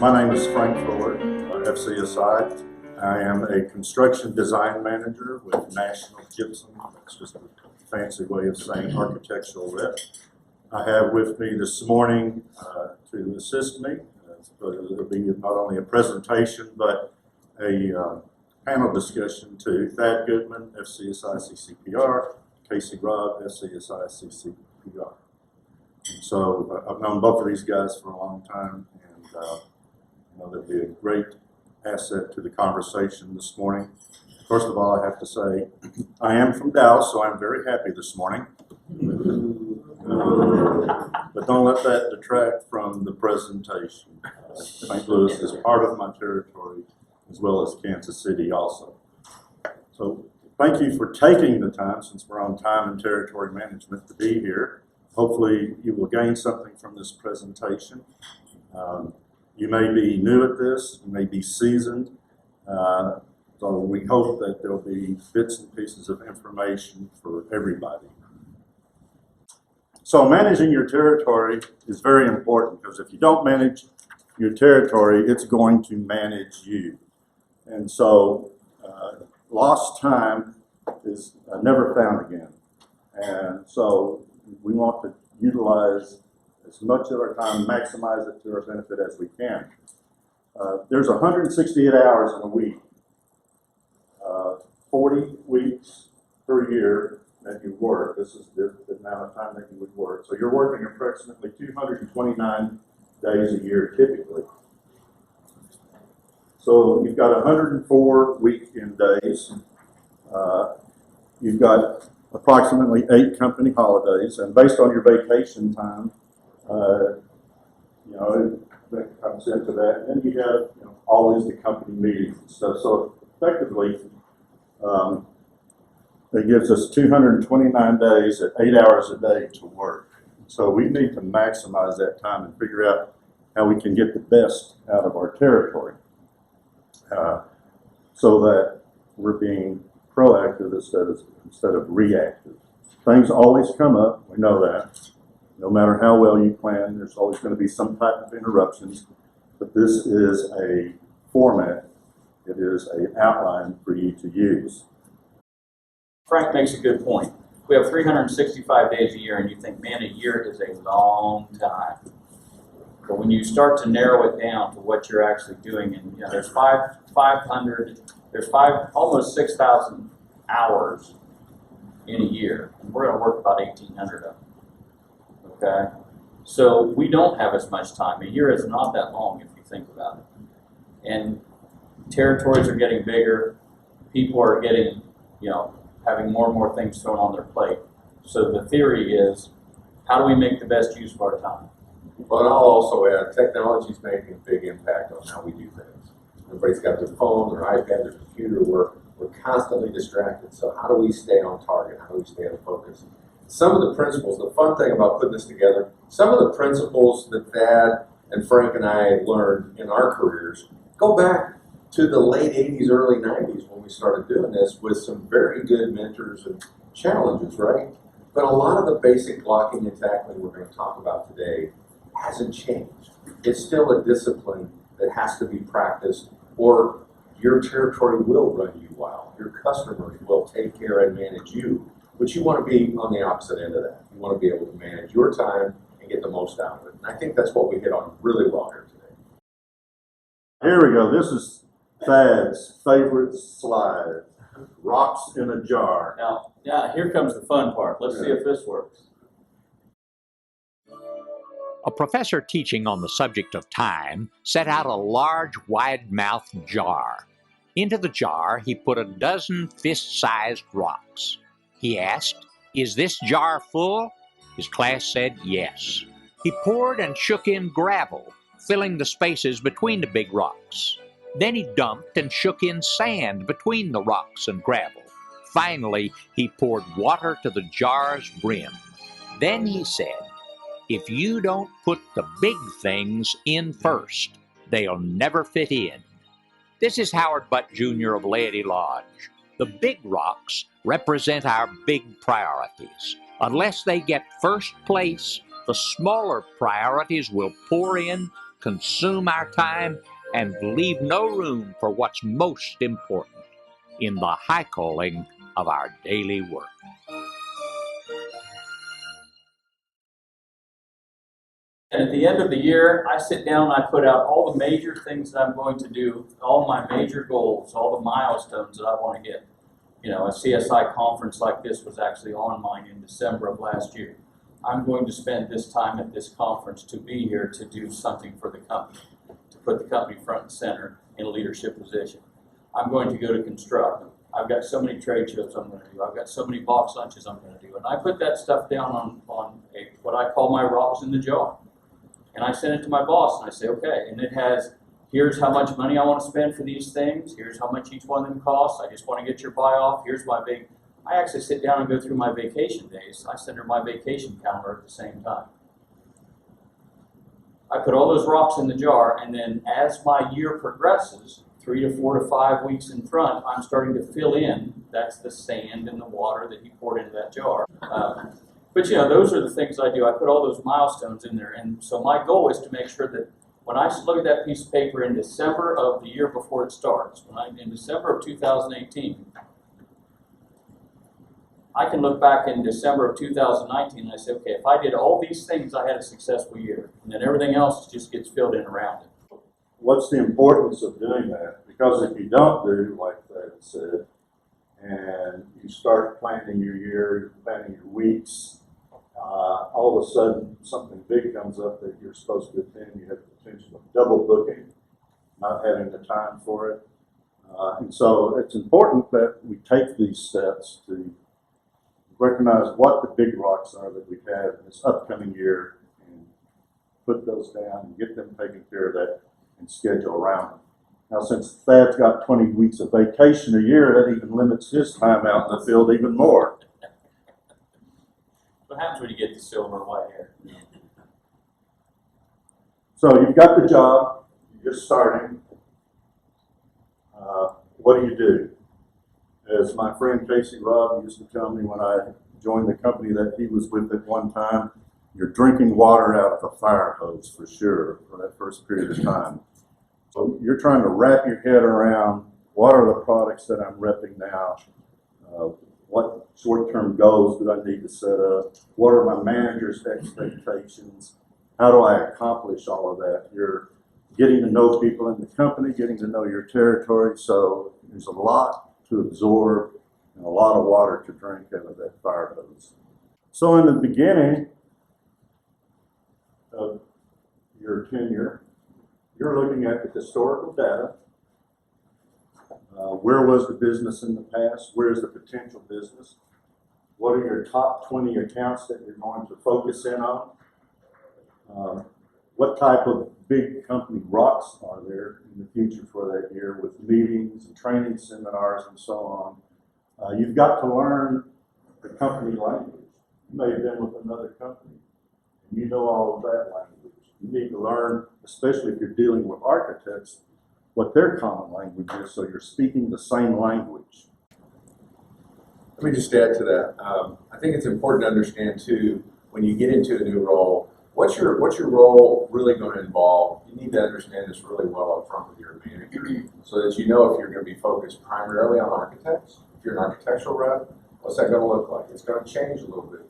My name is Frank Fuller, FCSI. I am a construction design manager with National Gypsum. It's just a fancy way of saying architectural rep. I have with me this morning to assist me. It'll be not only a presentation but a panel discussion to Thad Goodman, FCSI CCPR, Casey Robb, FCSI CCPR. And so I've known both of these guys for a long time, and I know they'll be a great asset to the conversation this morning. First of all, I have to say, I am from Dallas, so I'm very happy this morning. But don't let that detract from the presentation. St. Louis is part of my territory, as well as Kansas City also. So thank you for taking the time, since we're on time and territory management, to be here. Hopefully you will gain something from this presentation. You may be new at this, you may be seasoned, so we hope that there'll be bits and pieces of information for everybody. So managing your territory is very important, because if you don't manage your territory, it's going to manage you. And so lost time is never found again. And so we want to utilize as much of our time, maximize it to our benefit as we can. There's 168 hours in a week, 40 weeks per year that you work. This is the amount of time that you would work. So you're working approximately 229 days a year typically. So you've got 104 weekend days. You've got approximately 8 company holidays, and based on your vacation time, that comes into that. And then you have always the company meetings and stuff. So effectively, it gives us 229 days at 8 hours a day to work. So we need to maximize that time and figure out how we can get the best out of our territory, so that we're being proactive instead of reactive. Things always come up, we know that. No matter how well you plan, there's always going to be some type of interruptions, but this is a format, it is an outline for you to use. Frank makes a good point. We have 365 days a year, and you think, man, a year is a long time. But when you start to narrow it down to what you're actually doing, and there's almost 6,000 hours in a year, and we're going to work about 1,800 of them. Okay, so we don't have as much time. A year is not that long if you think about it. And territories are getting bigger. People are getting, having more and more things thrown on their plate. So the theory is, how do we make the best use of our time? Well, and I'll also add, technology is making a big impact on how we do things. Everybody's got their phone, their iPad, their computer. We're constantly distracted. So how do we stay on target? How do we stay on focus? Some of the principles, the fun thing about putting this together, some of the principles that Thad and Frank and I learned in our careers go back to the late 80s, early 90s when we started doing this with some very good mentors and challenges, right? But a lot of the basic blocking and tackling we're going to talk about today hasn't changed. It's still a discipline that has to be practiced, or your territory will run you wild. Your customers will take care and manage you. But you want to be on the opposite end of that. You want to be able to manage your time and get the most out of it. And I think that's what we hit on really well here today. Here we go. This is Thad's favorite slide. Rocks in a jar. Now, here comes the fun part. Let's see if this works. A professor teaching on the subject of time set out a large, wide-mouthed jar. Into the jar, he put a dozen fist-sized rocks. He asked, "Is this jar full?" His class said yes. He poured and shook in gravel, filling the spaces between the big rocks. Then he dumped and shook in sand between the rocks and gravel. Finally, he poured water to the jar's brim. Then he said, "If you don't put the big things in first, they'll never fit in." This is Howard Butt Jr. of Laity Lodge. The big rocks represent our big priorities. Unless they get first place, the smaller priorities will pour in consume our time, and leave no room for what's most important in the high calling of our daily work. And at the end of the year, I sit down and I put out all the major things that I'm going to do, all my major goals, all the milestones that I want to hit. You know, a CSI conference like this was actually on mine in December of last year. I'm going to spend this time at this conference to be here to do something for the company, to put the company front and center in a leadership position. I'm going to go to construct. I've got so many trade shows I'm going to do. I've got so many box lunches I'm going to do. And I put that stuff down on what I call my rocks in the jar. And I send it to my boss and I say, okay, and it has, here's how much money I want to spend for these things. Here's how much each one of them costs. I just want to get your buy off. Here's my big, I actually sit down and go through my vacation days. I send her my vacation calendar at the same time. I put all those rocks in the jar, and then as my year progresses, 3 to 4 to 5 weeks in front, I'm starting to fill in. That's the sand and the water that he poured into that jar. But you know, those are the things I do. I put all those milestones in there, and so my goal is to make sure that when I look at that piece of paper in December of the year before it starts, in December of 2018, I can look back in December of 2019 and I say, okay, if I did all these things, I had a successful year, and then everything else just gets filled in around it. What's the importance of doing that? Because if you don't do, like Thad said, and you start planning your year, planning your weeks, all of a sudden something big comes up that you're supposed to attend, you have the potential of double booking, not having the time for it. And so it's important that we take these steps to recognize what the big rocks are that we have in this upcoming year and put those down and get them taken care of that and schedule around them. Now, since Thad's got 20 weeks of vacation a year, that even limits his time out in the field even more. What happens when you get the silver and white hair? So you've got the job, you're just starting. What do? As my friend Casey Robb used to tell me when I joined the company that he was with at one time, you're drinking water out of a fire hose for sure for that first period of time. So you're trying to wrap your head around what are the products that I'm repping now, what short-term goals do I need to set up, what are my manager's expectations, how do I accomplish all of that? You're getting to know people in the company, getting to know your territory, so there's a lot to absorb and a lot of water to drink out of that fire hose. So in the beginning of your tenure, you're looking at the historical data. Where was the business in the past? Where's the potential business? What are your top 20 accounts that you're going to focus in on? What type of big company rocks are there in the future for that year with meetings and training seminars and so on? You've got to learn the company language. You may have been with another company and you know all of that language. You need to learn, especially if you're dealing with architects, what their common language is, so you're speaking the same language. Let me just add to that. I think it's important to understand too, when you get into a new role, what's your role really going to involve? You need to understand this really well up front with your manager, so that you know if you're going to be focused primarily on architects. If you're an architectural rep, what's that going to look like? It's going to change a little bit.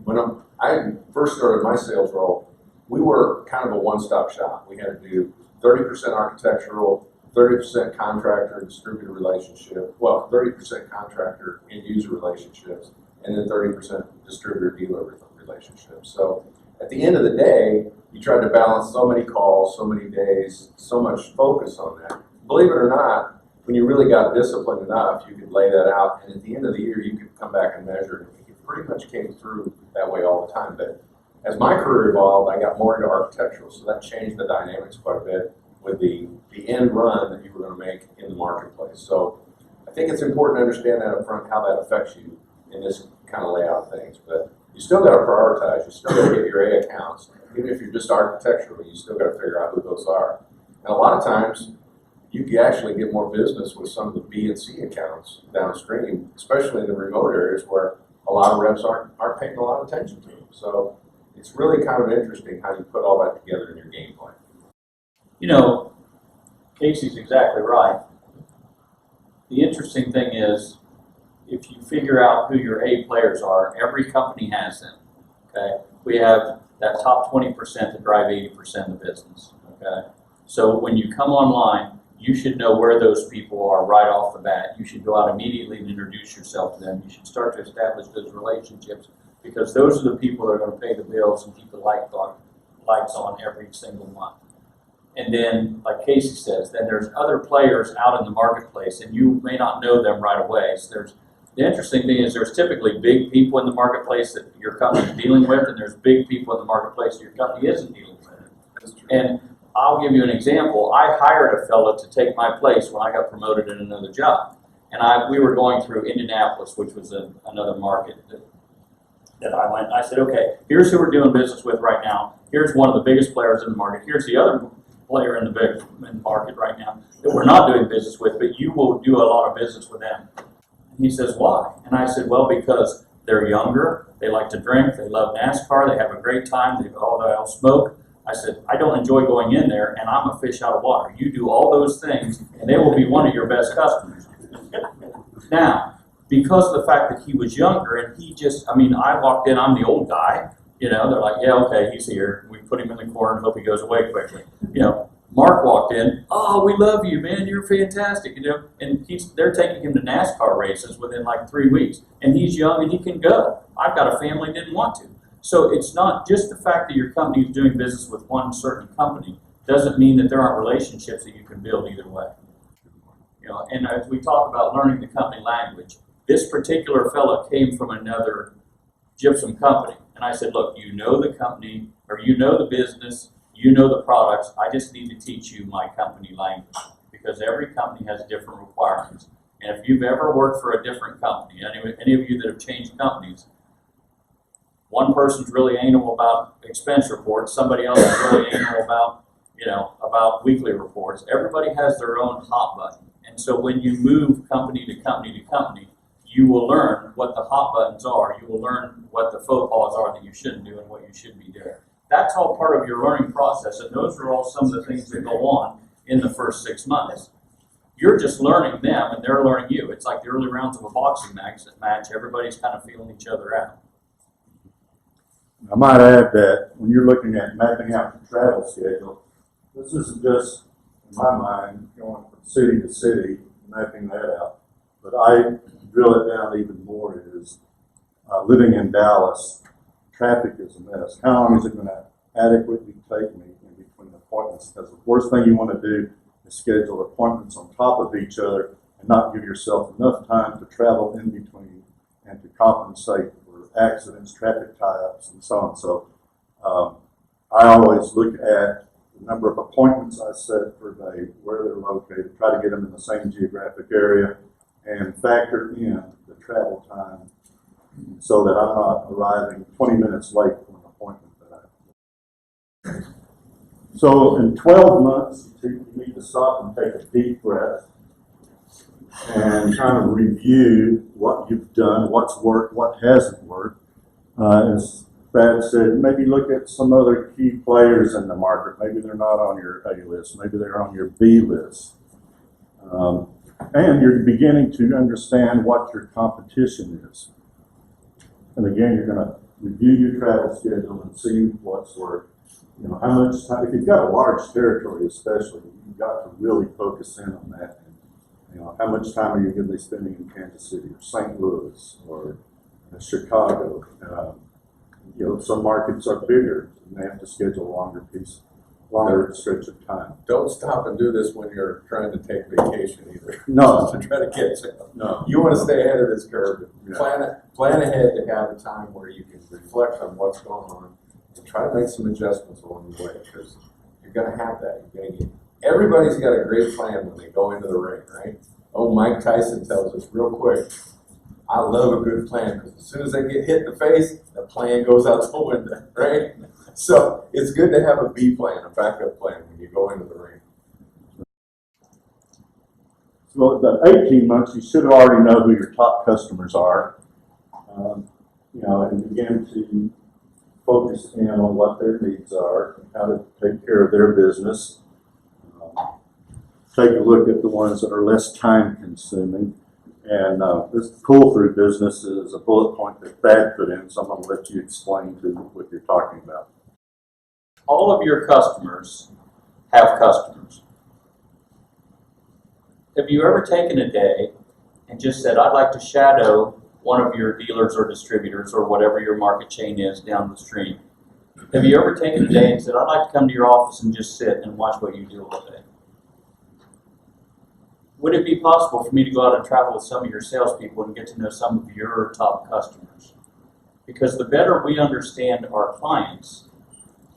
When I first started my sales role, we were kind of a one-stop shop. We had to do 30% architectural, 30% contractor and distributor relationship, well, 30% contractor and user relationships, and then 30% distributor dealer relationships. So at the end of the day, you try to balance so many calls, so many days, so much focus on that. Believe it or not, when you really got disciplined enough, you could lay that out, and at the end of the year, you could come back and measure it. It pretty much came through that way all the time. But as my career evolved, I got more into architectural, so that changed the dynamics quite a bit with the end run that you were going to make in the marketplace. So I think it's important to understand that up front, how that affects you in this kind of layout of things. But you still got to prioritize. You still got to get your A accounts. Even if you're just architectural, you still got to figure out who those are. And a lot of times, you can actually get more business with some of the B and C accounts downstream, especially in the remote areas where a lot of reps aren't paying a lot of attention to them. So it's really kind of interesting how you put all that together in your game plan. You know, Casey's exactly right. The interesting thing is, if you figure out who your A players are, every company has them, okay? We have that top 20% that drive 80% of the business, okay? So when you come online, you should know where those people are right off the bat. You should go out immediately and introduce yourself to them. You should start to establish those relationships, because those are the people that are going to pay the bills and keep the lights on every single month. And then, like Casey says, then there's other players out in the marketplace, and you may not know them right away. So the interesting thing is there's typically big people in the marketplace that your company is dealing with, and there's big people in the marketplace that your company isn't dealing with. And I'll give you an example. I hired a fellow to take my place when I got promoted in another job. And we were going through Indianapolis, which was another market that I went. I said, okay, here's who we're doing business with right now. Here's one of the biggest players in the market. Here's the other player in the market right now that we're not doing business with, but you will do a lot of business with them. And he says, why? And I said, well, because they're younger, they like to drink, they love NASCAR, they have a great time, they all smoke. I said, I don't enjoy going in there, and I'm a fish out of water. You do all those things, and they will be one of your best customers. Now, because of the fact that he was younger, and I walked in, I'm the old guy, they're like, yeah, okay, he's here. We put him in the corner and hope he goes away quickly. Mark walked in, oh, we love you, man, you're fantastic, and they're taking him to NASCAR races within like 3 weeks, and he's young and he can go. I've got a family, didn't want to. So it's not just the fact that your company is doing business with one certain company doesn't mean that there aren't relationships that you can build either way. And as we talk about learning the company language, this particular fellow came from another gypsum company. And I said, look, you know the company, or you know the business, you know the products. I just need to teach you my company language, because every company has different requirements. And if you've ever worked for a different company, any of you that have changed companies, one person's really anal about expense reports, somebody else is really anal about weekly reports. Everybody has their own hot button. And so when you move company to company to company, you will learn what the hot buttons are. You will learn what the faux pas are that you shouldn't do and what you should be doing. That's all part of your learning process, and those are all some of the things that go on in the first 6 months. You're just learning them, and they're learning you. It's like the early rounds of a boxing match. Everybody's kind of feeling each other out. I might add that when you're looking at mapping out the travel schedule, this isn't just, in my mind, going from city to city, mapping that out. But I drill it down even more is living in Dallas, traffic is a mess. How long is it going to adequately take me in between appointments? Because the worst thing you want to do is schedule appointments on top of each other and not give yourself enough time to travel in between and to compensate for accidents, traffic tie-ups, and so on. So I always look at the number of appointments I set per day, where they're located, try to get them in the same geographic area, and factor in the travel time so that I'm not arriving 20 minutes late for an appointment that I have. So in 12 months, you need to stop and take a deep breath and kind of review what you've done, what's worked, what hasn't worked. As Brad said, maybe look at some other key players in the market. Maybe they're not on your A list. Maybe they're on your B list. And you're beginning to understand what your competition is. And again, you're going to review your travel schedule and see what's worked. How much time, if you've got a large territory especially, you've got to really focus in on that. How much time are you going to be spending in Kansas City or St. Louis or Chicago? Some markets are bigger and they have to schedule longer stretch of time. Don't stop and do this when you're trying to take vacation either. No. To try to catch up. No. You want to stay ahead of this curve. Yeah. Plan ahead to have a time where you can reflect on what's going on and try to make some adjustments along the way, because you're going to have that. Everybody's got a great plan when they go into the ring, right? Oh, Mike Tyson tells us real quick, I love a good plan, because as soon as they get hit in the face, the plan goes out the window, right? So it's good to have a B plan, a backup plan when you go into the ring. So about 18 months, you should already know who your top customers are, and begin to focus in on what their needs are and how to take care of their business. take a look at the ones that are less time consuming. And this pull-through business is a bullet point that Thad put in, so I'm going to let you explain to what you're talking about. All of your customers have customers. Have you ever taken a day and just said, I'd like to shadow one of your dealers or distributors or whatever your market chain is down the street? Have you ever taken a day and said, I'd like to come to your office and just sit and watch what you do all day? Would it be possible for me to go out and travel with some of your salespeople and get to know some of your top customers? Because the better we understand our clients,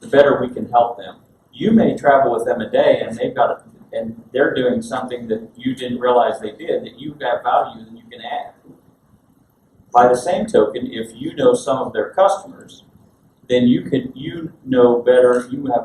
the better we can help them. You may travel with them a day and they're doing something that you didn't realize they did, that you've got value that you can add. By the same token, if you know some of their customers, then you have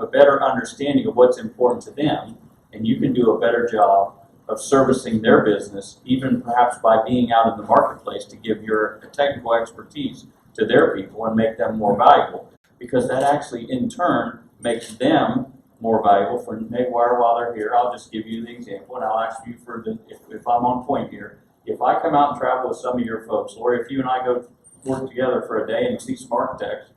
a better understanding of what's important to them, and you can do a better job of servicing their business, even perhaps by being out in the marketplace to give your technical expertise to their people and make them more valuable. Because that actually, in turn, makes them more valuable for Naywire while they're here. I'll just give you the example, and I'll ask you for if I'm on point here. If I come out and travel with some of your folks, or if you and I go work together for a day and see some architects,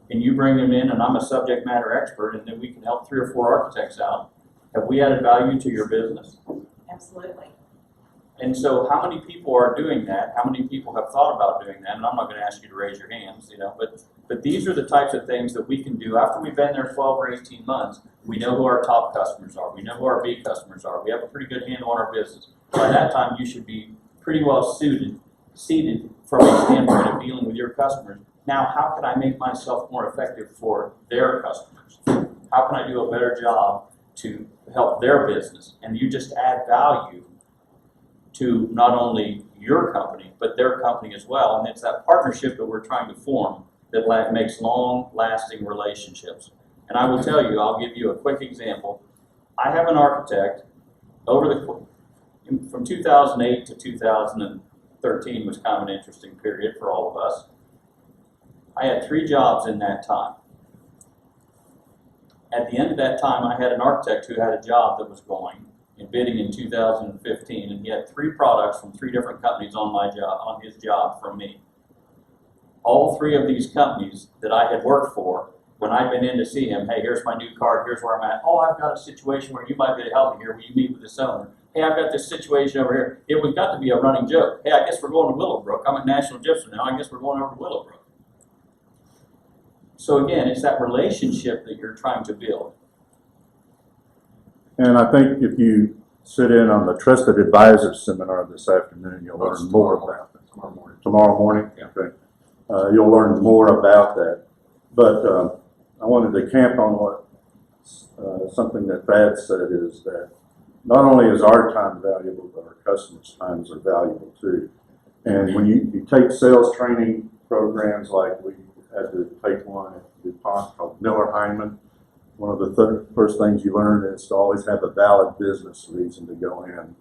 and you bring them in, and I'm a subject matter expert, and then we can help 3 or 4 architects out, have we added value to your business? Absolutely. And so how many people are doing that? How many people have thought about doing that? And I'm not going to ask you to raise your hands, but these are the types of things that we can do after we've been there 12 or 18 months. We know who our top customers are. We know who our B customers are. We have a pretty good handle on our business. By that time, you should be pretty well seated from a standpoint of dealing with your customers. Now, how can I make myself more effective for their customers? How can I do a better job to help their business? And you just add value to not only your company, but their company as well. And it's that partnership that we're trying to form that makes long-lasting relationships. And I will tell you, I'll give you a quick example. I have an architect from 2008 to 2013 was kind of an interesting period for all of us. I had 3 jobs in that time. At the end of that time, I had an architect who had a job that was going and bidding in 2015, and he had 3 products from 3 different companies on his job from me. All 3 of these companies that I had worked for, when I'd been in to see him, hey, here's my new card, here's where I'm at. Oh, I've got a situation where you might be able to help me here. Will you meet with this owner? Hey, I've got this situation over here. It was got to be a running joke. Hey, I guess we're going to Willowbrook. I'm at National Gypsum now. I guess we're going over to Willowbrook. So again, it's that relationship that you're trying to build. And I think if you sit in on the Trusted Advisor seminar this afternoon, you'll learn more about that. Tomorrow morning. Tomorrow morning? Yeah. Okay. You'll learn more about that. But I wanted to camp on what something that Thad said is that not only is our time valuable, but our customers' times are valuable too. And when you take sales training programs like we had to take one at DuPont called Miller Heinemann, one of the first things you learn is to always have a valid business reason to go in and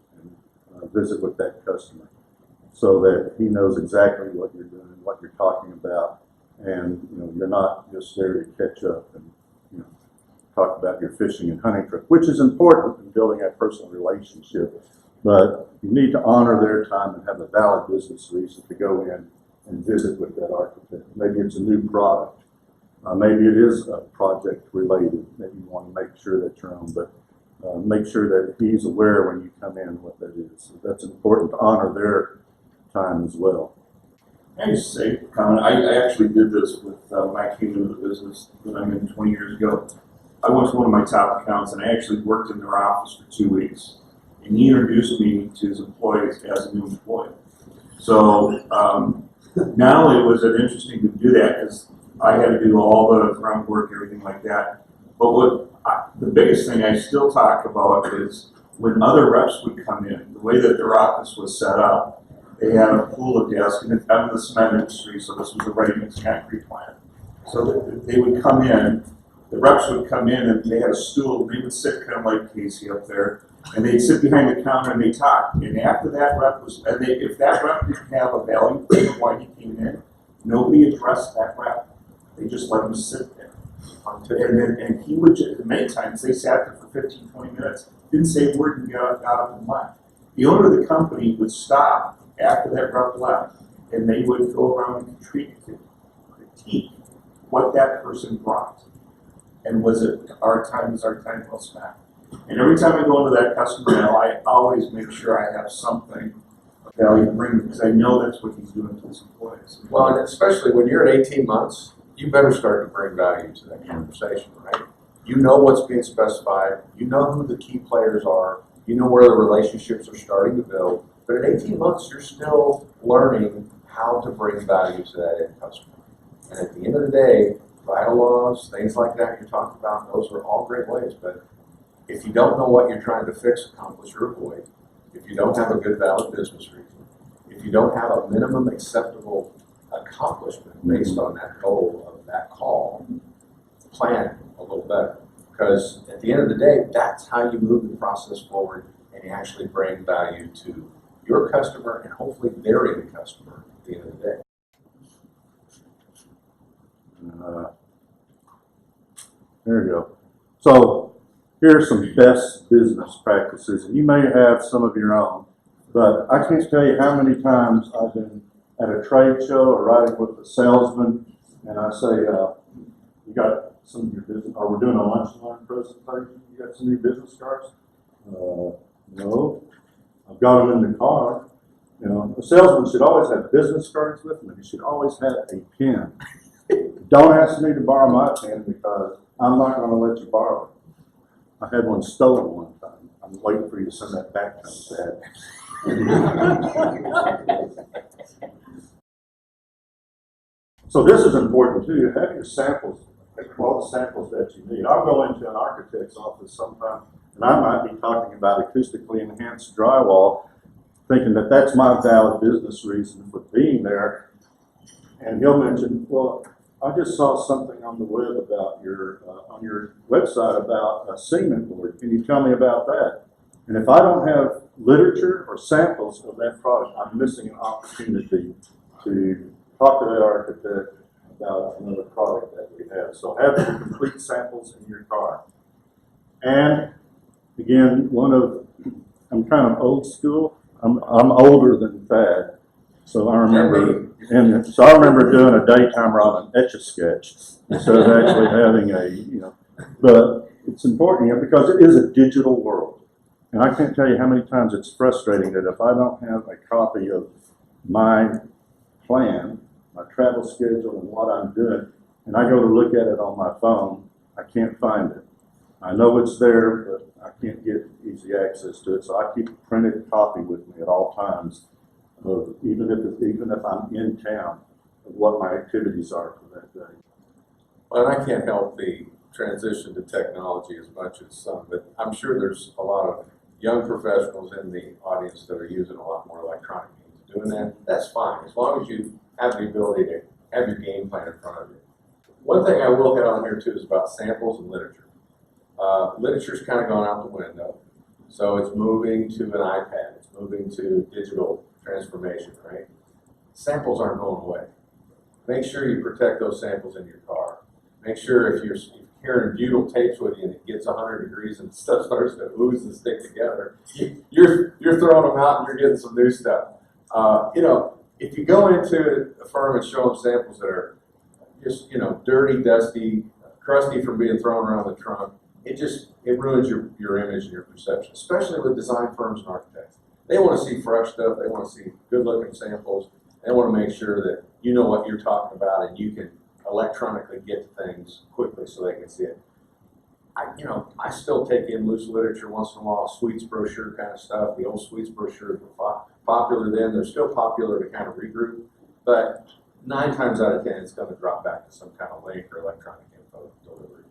visit with that customer so that he knows exactly what you're doing, what you're talking about, and you're not just there to catch up and talk about your fishing and hunting trip, which is important in building a personal relationship. But you need to honor their time and have a valid business reason to go in and visit with that architect. Maybe it's a new product. Maybe it is project related. Maybe you want to make sure that you're on, but make sure that he's aware when you come in what that is. So that's important to honor their time as well. I just say, I actually did this with when I came into the business that I'm in 20 years ago. I went to one of my top accounts and I actually worked in their office for 2 weeks. And he introduced me to his employees as a new employee. So not only was it interesting to do that because I had to do all the groundwork, everything like that, but the biggest thing I still talk about is when other reps would come in, the way that their office was set up, they had a pool of desks, and I'm in the cement industry, so this was a ready-mix concrete plant. So they would come in, the reps would come in, and they had a stool, and they would sit kind of like Casey up there, and they'd sit behind the counter and they'd talk. And after that rep was, if that rep didn't have a value for why he came in, nobody addressed that rep. They just let him sit there. And he would, many times they sat there for 15, 20 minutes, didn't say a word and got up and left. The owner of the company would stop after that rep left, and they would go around and critique what that person brought. And was our time well spent? And every time I go into that customer now, I always make sure I have something of value to bring, because I know that's what he's doing to his employees. Well, and especially when you're at 18 months, you better start to bring value to that conversation, right? You know what's being specified, you know who the key players are, you know where the relationships are starting to build, but at 18 months, you're still learning how to bring value to that end customer. And at the end of the day, ride-alongs, things like that you're talking about, those are all great ways, but if you don't know what you're trying to fix, accomplish, or avoid, if you don't have a good valid business reason, if you don't have a minimum acceptable accomplishment based on that goal of that call, plan a little better. Because at the end of the day, that's how you move the process forward and you actually bring value to your customer and hopefully their end customer at the end of the day. There you go. So here's some best business practices, and you may have some of your own, but I can't tell you how many times I've been at a trade show or riding with a salesman, and I say, you got some of your business, or we're doing a lunch and learn presentation, you got some of your business cards? No, I've got them in the car. You know, a salesman should always have business cards with him, and he should always have a pen. Don't ask me to borrow my pen because I'm not going to let you borrow it. I had one stolen one time. I'm waiting for you to send that back to me, Dad. So this is important too. You have your samples, all the samples that you need. I'll go into an architect's office sometime, and I might be talking about acoustically enhanced drywall, thinking that that's my valid business reason for being there. And he'll mention, well, I just saw something on the web about on your website about a cement board. Can you tell me about that? And if I don't have literature or samples of that product, I'm missing an opportunity to talk to that architect about another product that we have. So have the complete samples in your car. And again, I'm kind of old school. I'm older than Thad. So I remember doing a daytimer on an Etch-a-Sketch instead of actually having but it's important because it is a digital world. And I can't tell you how many times it's frustrating that if I don't have a copy of my plan, my travel schedule and what I'm doing, and I go to look at it on my phone, I can't find it. I know it's there, but I can't get easy access to it. So I keep a printed copy with me at all times. Even if I'm in town, of what my activities are for that day. Well, and I can't help the transition to technology as much as some, but I'm sure there's a lot of young professionals in the audience that are using a lot more electronic means of doing that. That's fine, as long as you have the ability to have your game plan in front of you. One thing I will hit on here too is about samples and literature. Literature's kind of gone out the window, so it's moving to an iPad, it's moving to digital transformation, right? Samples aren't going away. Make sure you protect those samples in your car. Make sure if you're carrying butyl tapes with you and it gets 100 degrees and stuff starts to ooze and stick together, you're throwing them out and you're getting some new stuff. If you go into a firm and show them samples that are just, dirty, dusty, crusty from being thrown around the trunk, it ruins your image and your perception, especially with design firms and architects. They want to see fresh stuff. They want to see good-looking samples. They want to make sure that you know what you're talking about and you can electronically get to things quickly so they can see it. I still take in loose literature once in a while, Sweets brochure kind of stuff. The old Sweets brochures were popular then. They're still popular to kind of regroup, but 9 times out of 10, it's going to drop back to some kind of link or electronic info delivery.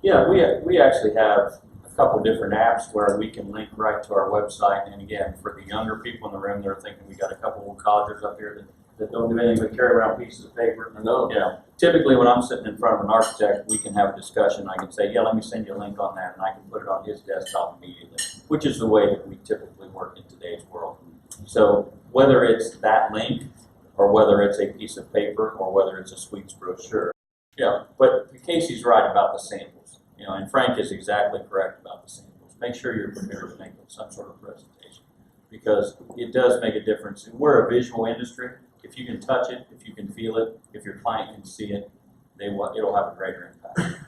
Yeah, we actually have a couple different apps where we can link right to our website. And again, for the younger people in the room, they're thinking we got a couple of colleges up here that don't do anything but carry around pieces of paper. No. Typically when I'm sitting in front of an architect, we can have a discussion. I can say, yeah, let me send you a link on that, and I can put it on his desktop immediately, which is the way that we typically work in today's world. So whether it's that link or whether it's a piece of paper or whether it's a Sweets brochure, but Casey's right about the samples. You know, and Frank is exactly correct about the samples. Make sure you're prepared to make some sort of presentation, because it does make a difference. We're a visual industry. If you can touch it, if you can feel it, if your client can see it, it'll have a greater impact.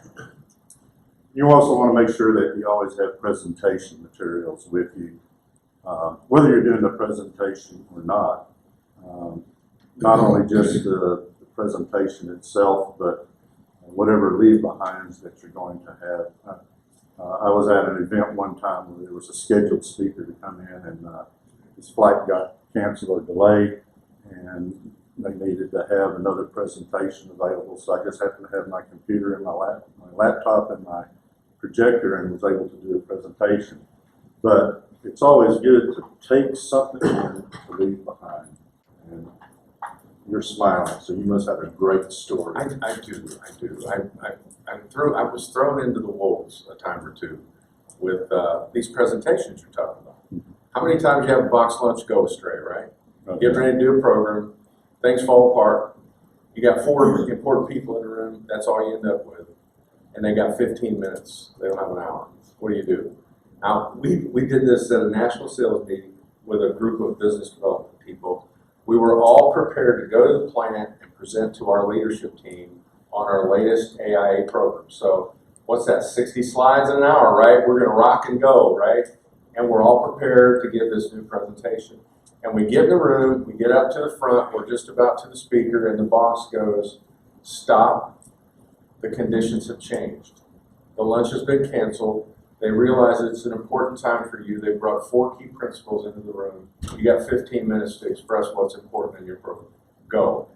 You also want to make sure that you always have presentation materials with you, whether you're doing the presentation or not. Not only just the presentation itself, but whatever leave behinds that you're going to have. I was at an event one time where there was a scheduled speaker to come in, and his flight got canceled or delayed, and they needed to have another presentation available. So I just happened to have my computer and my laptop and my projector, and was able to do a presentation. But it's always good to take something in to leave behind. And you're smiling, so you must have a great story. I do. I was thrown into the wolves a time or two with these presentations you're talking about. How many times you have a box lunch go astray, right? Get ready to do a program, things fall apart. You got 4 important people in the room. That's all you end up with, and they got 15 minutes. They don't have an hour. What do? Now we did this at a national sales meeting with a group of business development people. We were all prepared to go to the plant and present to our leadership team on our latest AIA program. So what's that, 60 slides in an hour, right? We're going to rock and go, right? And we're all prepared to give this new presentation. And we get in the room, we get up to the front, we're just about to the speaker, and the boss goes, "Stop, the conditions have changed. The lunch has been canceled. They realize it's an important time for you. They brought 4 key principles into the room. You got 15 minutes to express what's important in your program. Go."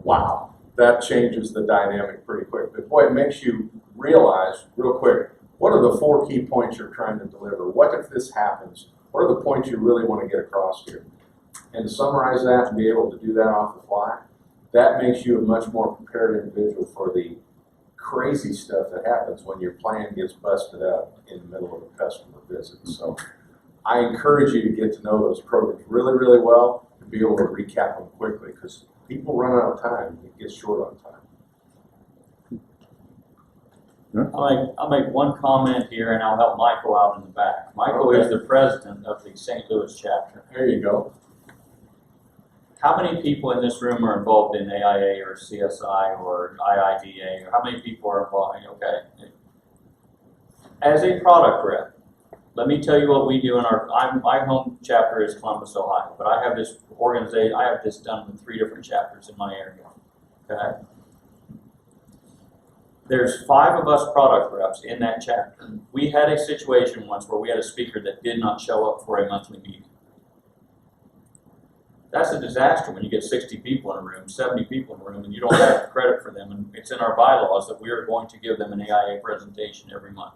Wow, that changes the dynamic pretty quick. But boy, it makes you realize real quick, what are the 4 key points you're trying to deliver? What if this happens? What are the points you really want to get across here? And to summarize that and be able to do that off the fly, that makes you a much more prepared individual for the crazy stuff that happens when your plan gets busted up in the middle of a customer visit. So I encourage you to get to know those programs really, really well and be able to recap them quickly, because people run out of time. It gets short on time. I'll make one comment here, and I'll help Michael out in the back. Michael is the president of the St. Louis chapter. There you go. How many people in this room are involved in AIA or CSI or IIDA, or how many people are involved? Okay. As a product rep, let me tell you what we do in my home chapter is Columbus, Ohio, but I have this organization, I have this done with 3 different chapters in my area. Okay. There's 5 of us product reps in that chapter. We had a situation once where we had a speaker that did not show up for a monthly meeting. That's a disaster when you get 60 people in a room, 70 people in a room, and you don't have credit for them. And it's in our bylaws that we are going to give them an AIA presentation every month.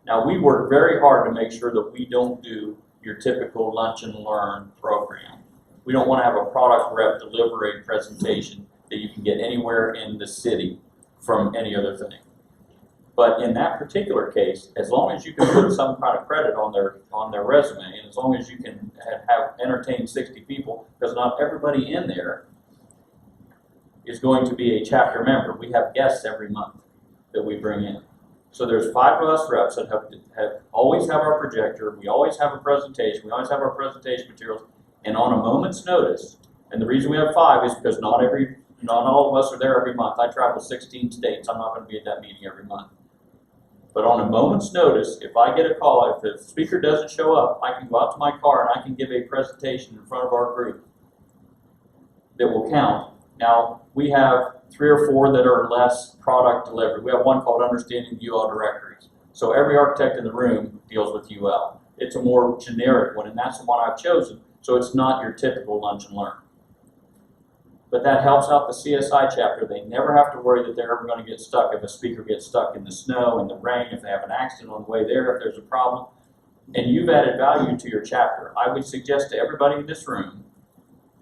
Now, we work very hard to make sure that we don't do your typical lunch and learn program. We don't want to have a product rep deliver a presentation that you can get anywhere in the city from any other thing. But in that particular case, as long as you can put some kind of credit on their resume, and as long as you can have entertained 60 people, because not everybody in there is going to be a chapter member. We have guests every month that we bring in. So there's 5 of us reps that always have our projector, we always have a presentation, we always have our presentation materials, and on a moment's notice, and the reason we have 5 is because not all of us are there every month. I travel 16 states. I'm not going to be at that meeting every month. But on a moment's notice, if I get a call, if the speaker doesn't show up, I can go out to my car and I can give a presentation in front of our group that will count. Now, we have 3 or 4 that are less product delivery. We have one called Understanding UL Directories. So every architect in the room deals with UL. It's a more generic one, and that's the one I've chosen. So it's not your typical lunch and learn. But that helps out the CSI chapter. They never have to worry that they're ever going to get stuck if a speaker gets stuck in the snow, in the rain, if they have an accident on the way there, if there's a problem. And you've added value to your chapter. I would suggest to everybody in this room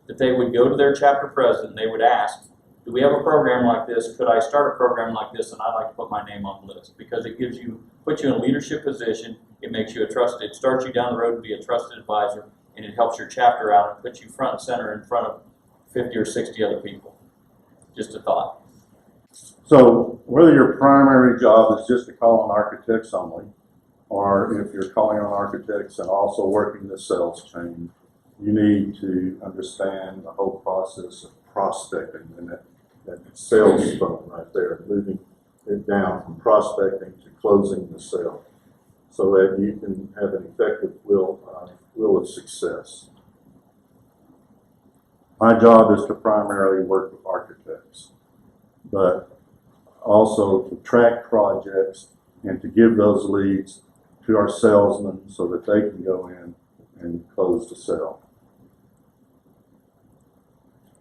that they would go to their chapter president and they would ask, do we have a program like this? Could I start a program like this? And I'd like to put my name on the list, because it puts you in a leadership position. It makes you it starts you down the road to be a trusted advisor, and it helps your chapter out and puts you front and center in front of 50 or 60 other people. Just a thought. So whether your primary job is just to call on architects only, or if you're calling on architects and also working the sales chain, you need to understand the whole process of prospecting and that sales funnel right there, moving it down from prospecting to closing the sale so that you can have an effective will of success. My job is to primarily work with architects, but also to track projects and to give those leads to our salesmen so that they can go in and close the sale.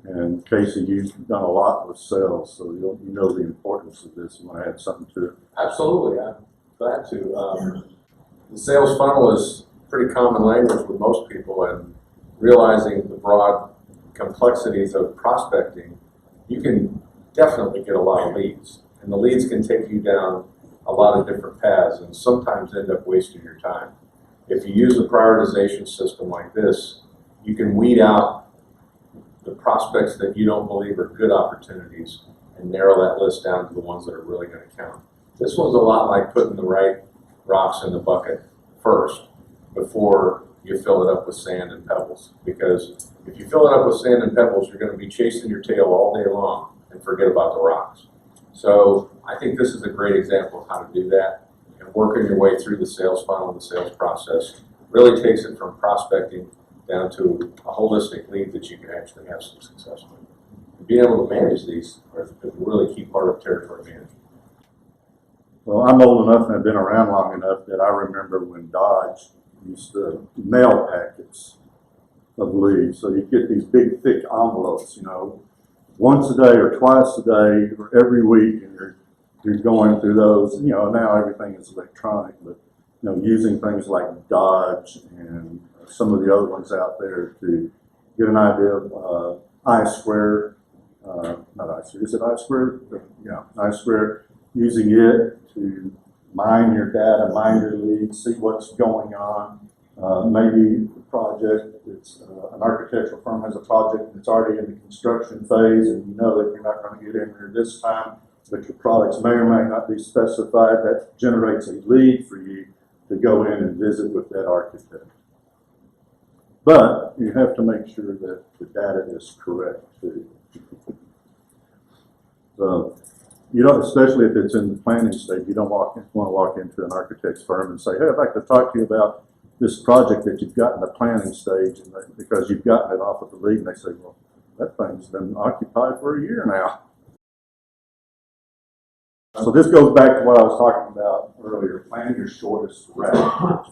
And Casey, you've done a lot with sales, so you know the importance of this. You want to add something to it? Absolutely, I'm glad to. The sales funnel is pretty common language with most people, and realizing the broad complexities of prospecting, you can definitely get a lot of leads. And the leads can take you down a lot of different paths and sometimes end up wasting your time. If you use a prioritization system like this, you can weed out the prospects that you don't believe are good opportunities and narrow that list down to the ones that are really going to count. This one's a lot like putting the right rocks in the bucket first before you fill it up with sand and pebbles. Because if you fill it up with sand and pebbles, you're going to be chasing your tail all day long and forget about the rocks. So I think this is a great example of how to do that, and working your way through the sales funnel, the sales process, really takes it from prospecting down to a holistic lead that you can actually have some success with. And being able to manage these is a really key part of territory management. Well, I'm old enough and I've been around long enough that I remember when Dodge used to mail packets of leads. So you get these big, thick envelopes, once a day or twice a day or every week, and you're going through those. Now everything is electronic, but using things like Dodge and some of the other ones out there to get an idea of I-squared, not I-squared, is it I-squared? Yeah, I-squared, using it to mine your data, mine your leads, see what's going on. Maybe the project, it's an architectural firm has a project that's already in the construction phase, and you know that you're not going to get in there this time, but your products may or may not be specified. That generates a lead for you to go in and visit with that architect. But you have to make sure that the data is correct too. So you don't, especially if it's in the planning stage, you don't want to walk into an architect's firm and say, hey, I'd like to talk to you about this project that you've got in the planning stage, and because you've gotten it off of the lead, and they say, well, that thing's been occupied for a year now. So this goes back to what I was talking about earlier, plan your shortest route.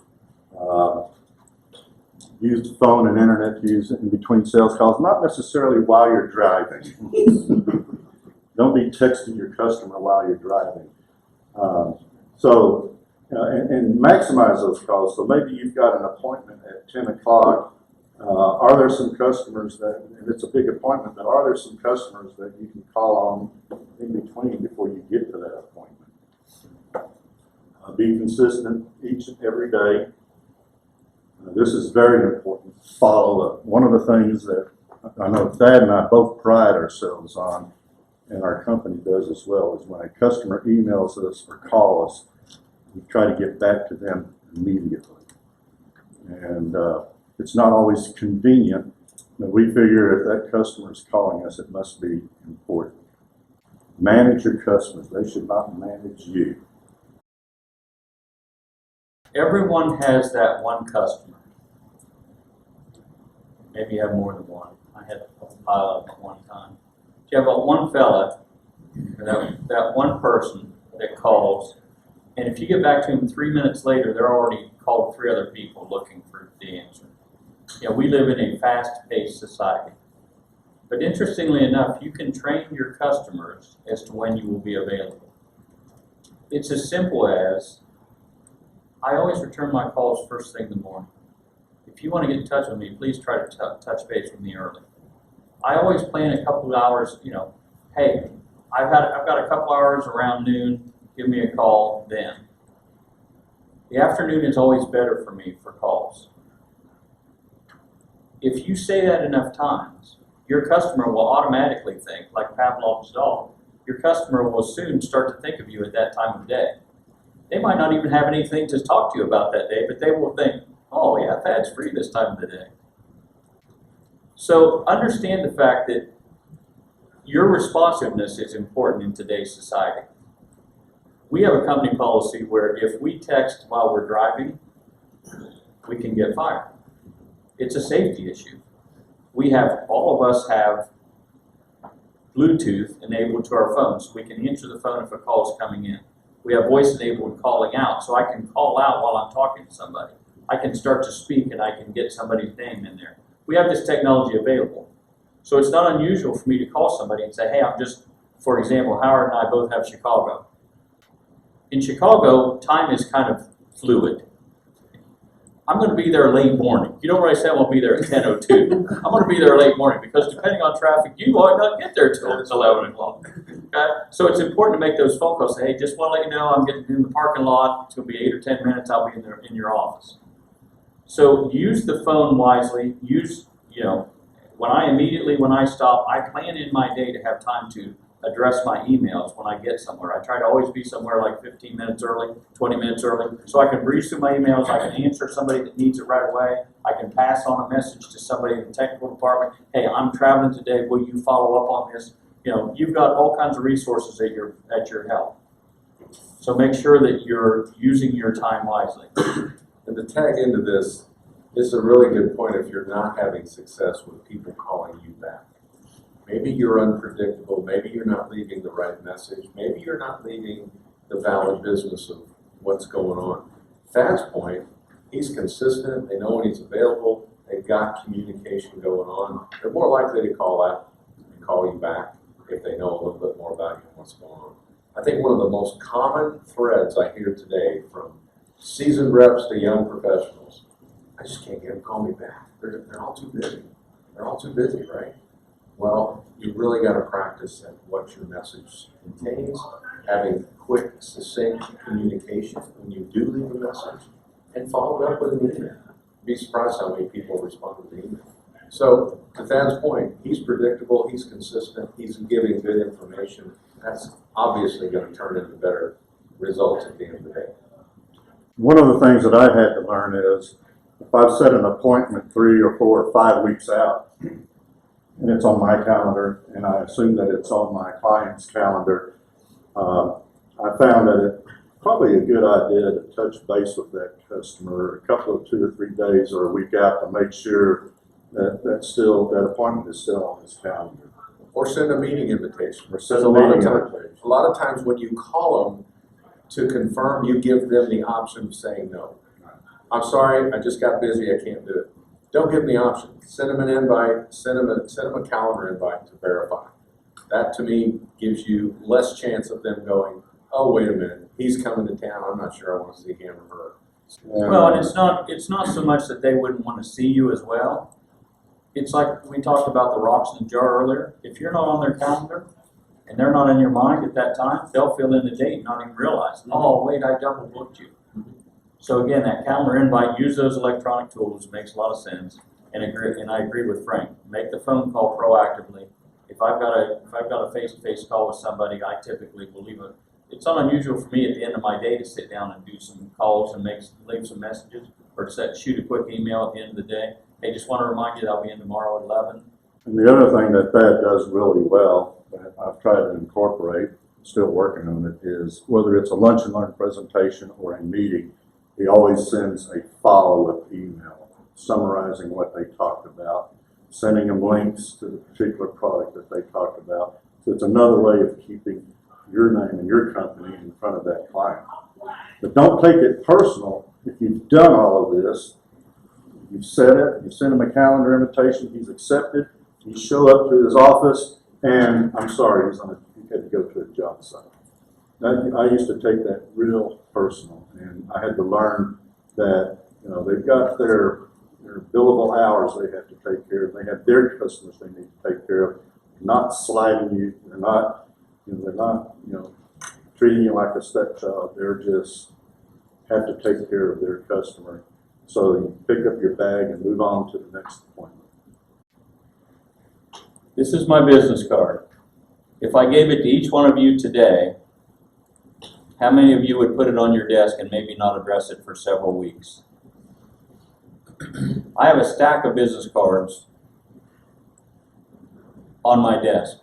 Use the phone and internet to use it in between sales calls, not necessarily while you're driving. Don't be texting your customer while you're driving. And maximize those calls. So maybe you've got an appointment at 10 o'clock. Are there some customers that, and it's a big appointment, but are there some customers that you can call on in between before you get to that appointment? Be consistent each and every day. This is very important. Follow up. One of the things that I know Thad and I both pride ourselves on, and our company does as well, is when a customer emails us or calls us, we try to get back to them immediately. And it's not always convenient, but we figure if that customer is calling us, it must be important. Manage your customers. They should not manage you. Everyone has that one customer. Maybe you have more than one. I had a pilot at one time. You have one fella, that one person that calls, and if you get back to him 3 minutes later, they're already called 3 other people looking for the answer. We live in a fast-paced society. But interestingly enough, you can train your customers as to when you will be available. It's as simple as, I always return my calls first thing in the morning. If you want to get in touch with me, please try to touch base with me early. I always plan a couple of hours, hey, I've got a couple hours around noon, give me a call then. The afternoon is always better for me for calls. If you say that enough times, your customer will automatically think, like Pavlov's dog, your customer will soon start to think of you at that time of day. They might not even have anything to talk to you about that day, but they will think, oh yeah, Thad's free this time of the day. So understand the fact that your responsiveness is important in today's society. We have a company policy where if we text while we're driving, we can get fired. It's a safety issue. All of us have Bluetooth enabled to our phones. We can answer the phone if a call is coming in. We have voice enabled calling out, so I can call out while I'm talking to somebody. I can start to speak and I can get somebody's name in there. We have this technology available. So it's not unusual for me to call somebody and say, hey, for example, Howard and I both have Chicago. In Chicago, time is kind of fluid. I'm going to be there late morning. You don't really say I'm going to be there at 10:02. I'm going to be there late morning because depending on traffic, you might not get there till it's 11 o'clock. Okay? So it's important to make those phone calls. Say, hey, just want to let you know I'm getting in the parking lot. It's going to be 8 or 10 minutes. I'll be in your office. So use the phone wisely. When I stop, I plan in my day to have time to address my emails when I get somewhere. I try to always be somewhere like 15 minutes early, 20 minutes early, so I can breeze through my emails, I can answer somebody that needs it right away, I can pass on a message to somebody in the technical department, hey, I'm traveling today, will you follow up on this? You've got all kinds of resources at your help. So make sure that you're using your time wisely. And to tag into this is a really good point if you're not having success with people calling you back. Maybe you're unpredictable, maybe you're not leaving the right message, maybe you're not leaving the valid business of what's going on. Thad's point, he's consistent, they know when he's available, they've got communication going on. They're more likely to call out and call you back if they know a little bit more about you and what's going on. I think one of the most common threads I hear today from seasoned reps to young professionals, I just can't get them to call me back. They're all too busy. They're all too busy, right? Well, you really got to practice at what your message contains, having quick, succinct communication when you do leave a message, and follow it up with an email. You'd be surprised how many people respond with an email. So, to Thad's point, he's predictable, he's consistent, he's giving good information. That's obviously going to turn into better results at the end of the day. One of the things that I had to learn is if I've set an appointment 3 or 4 or 5 weeks out, and it's on my calendar, and I assume that it's on my client's calendar, I found that it's probably a good idea to touch base with that customer a couple of 2 or 3 days or a week out to make sure that that appointment is still on his calendar. Or send a meeting invitation. Or send A a lot of meeting times, invitation. a lot of times when you call them to confirm, you give them the option of saying no. I'm sorry, I just got busy, I can't do it. Don't give them the option. Send them an invite, send them a calendar invite to verify. That to me gives you less chance of them going, oh, wait a minute, he's coming to town, I'm not sure I want to see him or her. Well, and it's not so much that they wouldn't want to see you as well. It's like we talked about the rocks in the jar earlier. If you're not on their calendar and they're not in your mind at that time, they'll fill in the date and not even realize, oh, wait, I double booked you. So again, that calendar invite, use those electronic tools, makes a lot of sense. And I agree with Frank. Make the phone call proactively. If I've got a face-to-face call with somebody, I typically will leave it's not unusual for me at the end of my day to sit down and do some calls and leave some messages or shoot a quick email at the end of the day. Hey, just want to remind you that I'll be in tomorrow at 11. And the other thing that does really well, that I've tried to incorporate, still working on it, is whether it's a lunch and learn presentation or a meeting, he always sends a follow-up email summarizing what they talked about, sending them links to the particular product that they talked about. So it's another way of keeping your name and your company in front of that client. But don't take it personal. If you've done all of this, you've said it, you send him a calendar invitation, he's accepted, you show up to his office, and I'm sorry, he had to go to a job site. I used to take that real personal, and I had to learn that they've got their billable hours they have to take care of. They have their customers they need to take care of. Not sliding you. They're not treating you like a stepchild. They're just have to take care of their customer. So you pick up your bag and move on to the next appointment. This is my business card. If I gave it to each one of you today, how many of you would put it on your desk and maybe not address it for several weeks? I have a stack of business cards on my desk.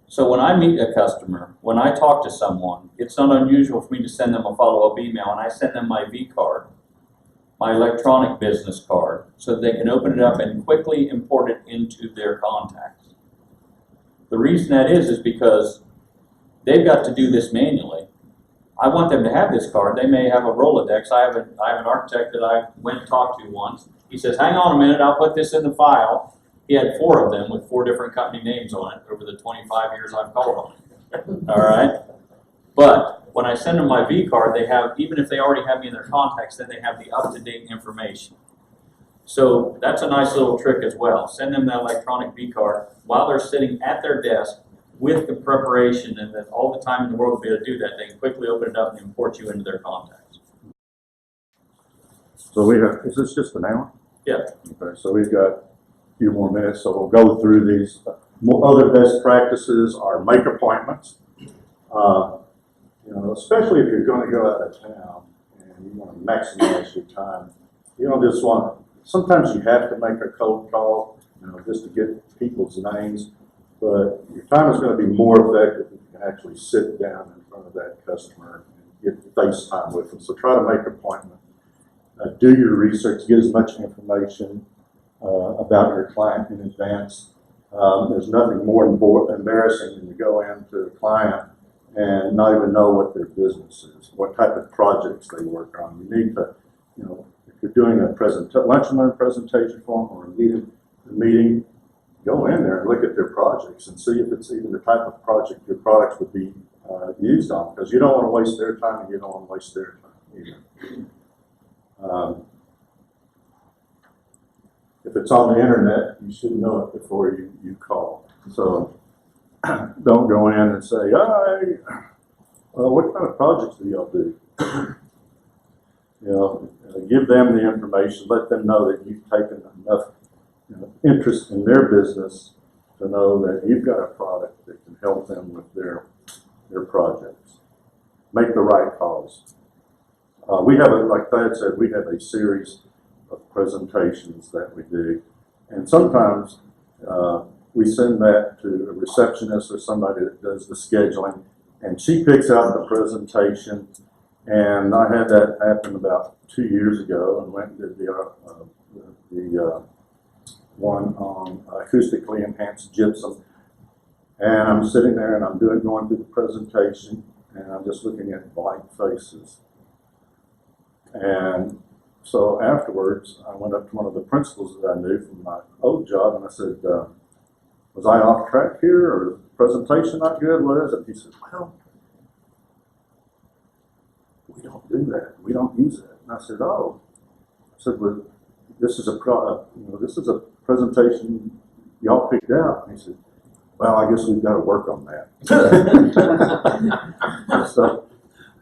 So when I meet a customer, when I talk to someone, it's not unusual for me to send them a follow-up email, and I send them my V card, my electronic business card, so that they can open it up and quickly import it into their contacts. The reason that is because they've got to do this manually. I want them to have this card. They may have a Rolodex. I have an architect that I went and talked to once. He says, hang on a minute, I'll put this in the file. He had 4 of them with 4 different company names on it over the 25 years I've called them. All right? But when I send them my V card, they have, even if they already have me in their contacts, then they have the up-to-date information. So that's a nice little trick as well. Send them that electronic V card while they're sitting at their desk with the preparation, and then all the time in the world to be able to do that, they can quickly open it up and import you into their contacts. So we have, is this just an hour? Yeah. Okay, so we've got a few more minutes, so we'll go through these. Other best practices are make appointments. You know, especially if you're going to go out of town and you want to maximize your time. You don't just want, sometimes you have to make a cold call, you know, just to get people's names, but your time is going to be more effective if you can actually sit down in front of that customer and get FaceTime with them. So try to make an appointment. Do your research, get as much information about your client in advance. There's nothing more embarrassing than to go into a client and not even know what their business is, what type of projects they work on. You need to, you know, if you're doing a lunch and learn presentation for them or a meeting, go in there and look at their projects and see if it's even the type of project your products would be used on, because you don't want to waste their time and you don't want to waste their time either. If it's on the internet, you should know it before you call. So don't go in and say, hey, what kind of projects do y'all do? You know, give them the information, let them know that you've taken enough interest in their business to know that you've got a product that can help them with their projects. Make the right calls. We have, like Thad said, we have a series of presentations that we do, and sometimes we send that to a receptionist or somebody that does the scheduling, and she picks out the presentation. And I had that happen about 2 years ago, and went and did the one on acoustically enhanced gypsum. And I'm sitting there and I'm going through the presentation, and I'm just looking at blank faces. And so afterwards, I went up to one of the principals that I knew from my old job, and I said, was I off track here, or is the presentation not good? What is it? He said, well, we don't do that. We don't use that. And I said, oh. I said, well, this is a presentation y'all picked out. And he said, well, I guess we've got to work on that. So,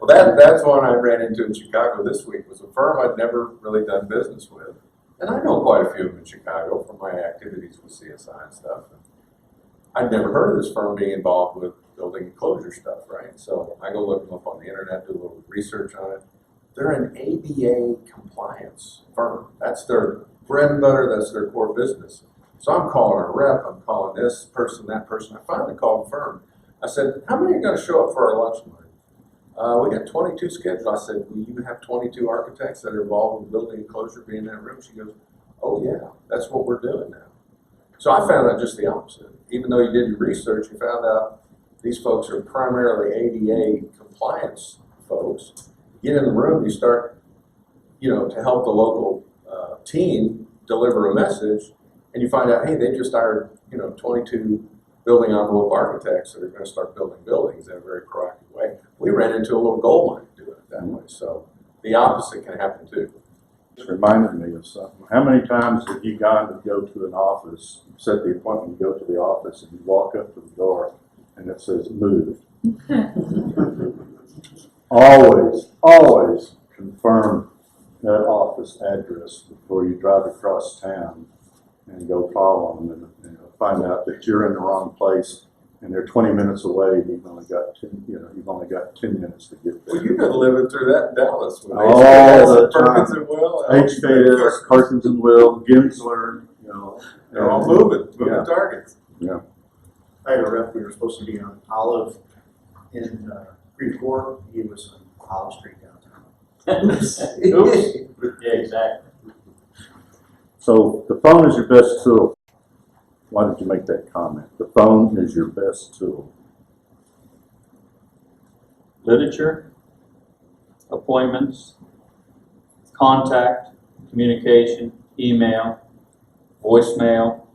well, that's one I ran into in Chicago this week. Was a firm I'd never really done business with, and I know quite a few of them in Chicago from my activities with CSI and stuff. I'd never heard of this firm being involved with building enclosure stuff, right? So I go look them up on the internet, do a little research on it. They're an ABA compliance firm. That's their bread and butter. That's their core business. So I'm calling a rep. I'm calling this person, that person. I finally called the firm. I said, how many are going to show up for our lunch line? We got 22 scheduled. I said, will you have 22 architects that are involved in building enclosure being in that room? She goes, oh yeah, that's what we're doing now. So I found out just the opposite. Even though you did your research, you found out these folks are primarily ADA compliance folks. You get in the room, you start, to help the local team deliver a message, and you find out, hey, they just hired, 22 building envelope architects that are going to start building buildings in a very proactive way. We ran into a little gold mine doing it that way. So the opposite can happen too. it reminded me of something. How many times have you gone to go to an office, set the appointment, go to the office, and you walk up to the door and it says moved? Always confirm that office address before you drive across town and go call them and find out that you're in the wrong place and they're 20 minutes away, you've only got 10 minutes to get there. Well, you've been living through that in Dallas. With All HKS, the and Perkins time. and Will. HKS, Perkins and Will, Gensler, They're all moving Yeah. targets. I had a rep, we were supposed to be on Olive in Creve Coeur, he was on Olive Street downtown. Oops. Yeah, exactly. So the phone is your best tool. Why did you make that comment? The phone is your best tool. Literature, appointments, contact, communication, email, voicemail,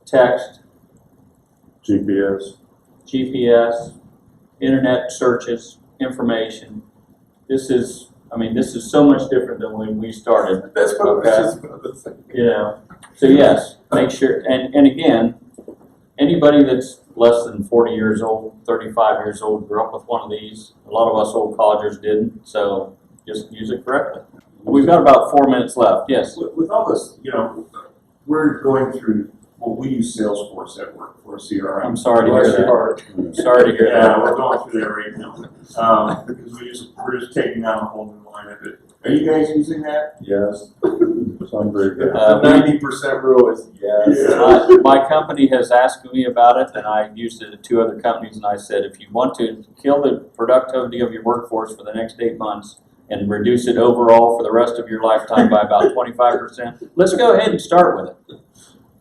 text, GPS. GPS, internet searches, information. This is so much different than when we started. That's what I was Okay. just about to say. You know, so yes, make sure, and again, anybody that's less than 40 years old, 35 years old, grew up with one of these. A lot of us old collegers didn't, so just use it correctly. We've got about 4 minutes left, yes. With all this, we're going through, well, we use Salesforce at work for CRM. I'm sorry to hear Bless your that. heart. Sorry to hear Yeah, that. we're going through that right now. Because we're just taking on a whole new line of it. Are you guys using that? Yes. Some very good. The 90% rule is yes. Yeah. My company has asked me about it, and I used it at 2 other companies, and I said, if you want to kill the productivity of your workforce for the next 8 months and reduce it overall for the rest of your lifetime by about 25%, let's go ahead and start with it.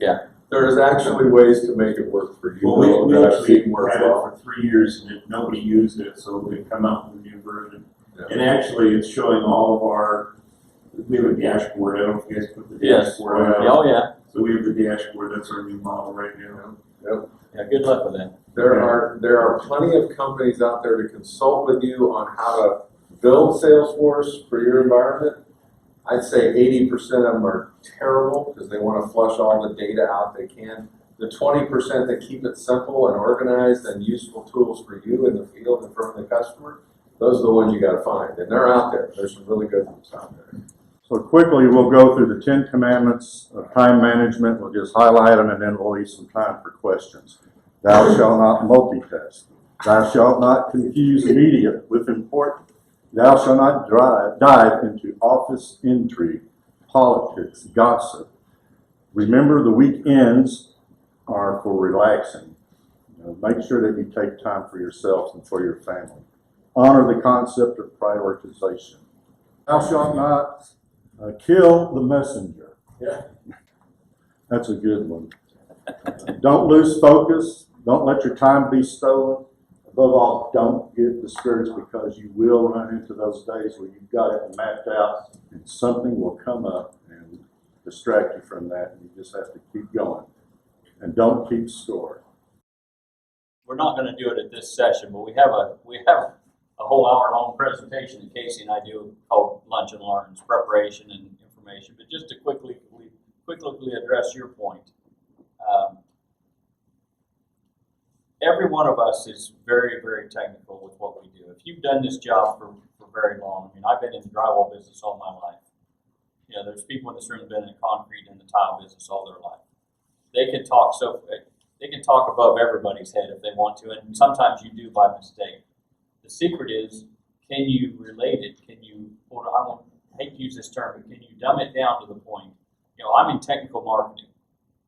Yeah. There's actually ways to make it work for you. Well, we that I've actually seen work had it well. for 3 years and nobody used it, so we come out with a new version. Yeah. And actually, it's showing all of our, we have a dashboard, I don't know if you guys put the Yes. dashboard out. Oh, yeah. So we have the dashboard, that's our new model right now. Yeah, good luck with that. There are plenty of companies out there to consult with you on how to build Salesforce for your environment. I'd say 80% of them are terrible because they want to flush all the data out they can. The 20% that keep it simple and organized and useful tools for you in the field in front of the customer, those are the ones you got to find. And they're out there. There's some really good ones out there. So quickly, we'll go through the 10 commandments of time management. We'll just highlight them and then we'll leave some time for questions. Thou shalt not multitask. Thou shalt not confuse immediate with important. Thou shalt not dive into office intrigue, politics, gossip. Remember, the weekends are for relaxing. Make sure that you take time for yourself and for your family. Honor the concept of prioritization. Thou shalt not kill the messenger. Yeah. That's a good one. Don't lose focus. Don't let your time be stolen. Above all, don't get discouraged because you will run into those days where you've got it mapped out and something will come up and distract you from that. And you just have to keep going. And don't keep score. We're not going to do it at this session, but we have a whole hour-long presentation that Casey and I do called Lunch and Learns, preparation and information. But just to quickly address your point, every one of us is very, very technical with what we do. If you've done this job for very long, I've been in the drywall business all my life. There's people in this room who've been in the concrete and the tile business all their life. They can talk above everybody's head if they want to, and sometimes you do by mistake. The secret is, can you relate it? Can you, I hate to use this term, but can you dumb it down to the point? I'm in technical marketing.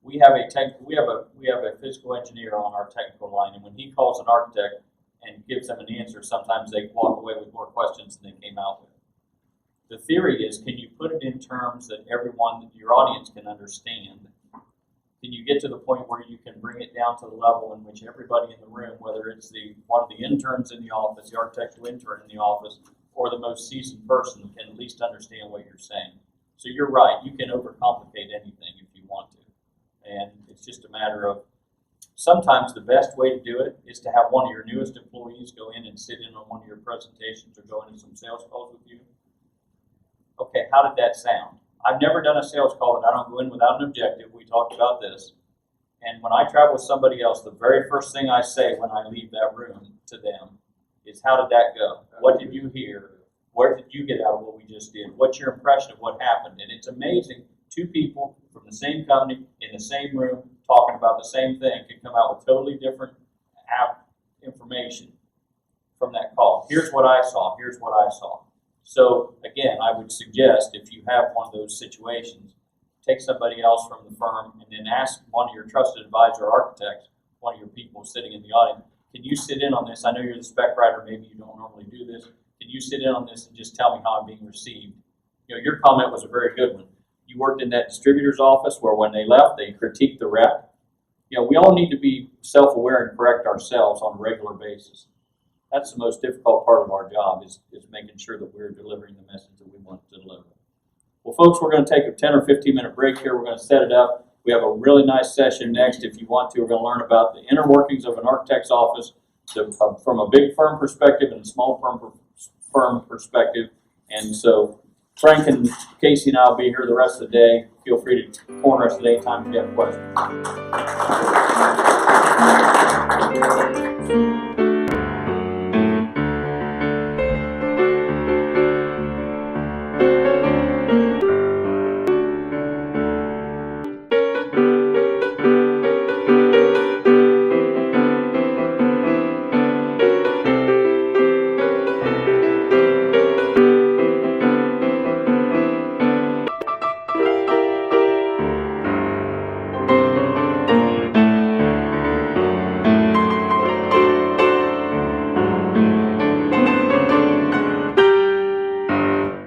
We have a physical engineer on our technical line, and when he calls an architect and gives them an answer, sometimes they walk away with more questions than they came out with. The theory is, can you put it in terms that your audience can understand? Can you get to the point where you can bring it down to the level in which everybody in the room, whether it's one of the interns in the office, the architectural intern in the office, or the most seasoned person, can at least understand what you're saying? So you're right, you can overcomplicate anything if you want to. And it's just a matter of, sometimes the best way to do it is to have one of your newest employees go in and sit in on one of your presentations or go into some sales calls with you. Okay, how did that sound? I've never done a sales call that I don't go in without an objective. We talked about this. And when I travel with somebody else, the very first thing I say when I leave that room to them is, how did that go? What did you hear? Where did you get out of what we just did? What's your impression of what happened? And it's amazing, two people from the same company in the same room, talking about the same thing could come out with totally different information from that call. Here's what I saw. Here's what I saw. So again, I would suggest if you have one of those situations, take somebody else from the firm and then ask one of your trusted advisor architects, one of your people sitting in the audience, can you sit in on this? I know you're the spec writer. Maybe you don't normally do this. Can you sit in on this and just tell me how I'm being received? You know, your comment was a very good one. You worked in that distributor's office where when they left, they critiqued the rep. You know, we all need to be self-aware and correct ourselves on a regular basis. That's the most difficult part of our job is making sure that we're delivering the message that we want to deliver. Well, folks, we're going to take a 10 or 15-minute break here. We're going to set it up. We have a really nice session next. If you want to, we're going to learn about the inner workings of an architect's office from a big firm perspective and a small firm perspective. And so Frank and Casey and I will be here the rest of the day. Feel free to corner us at any time if you have questions.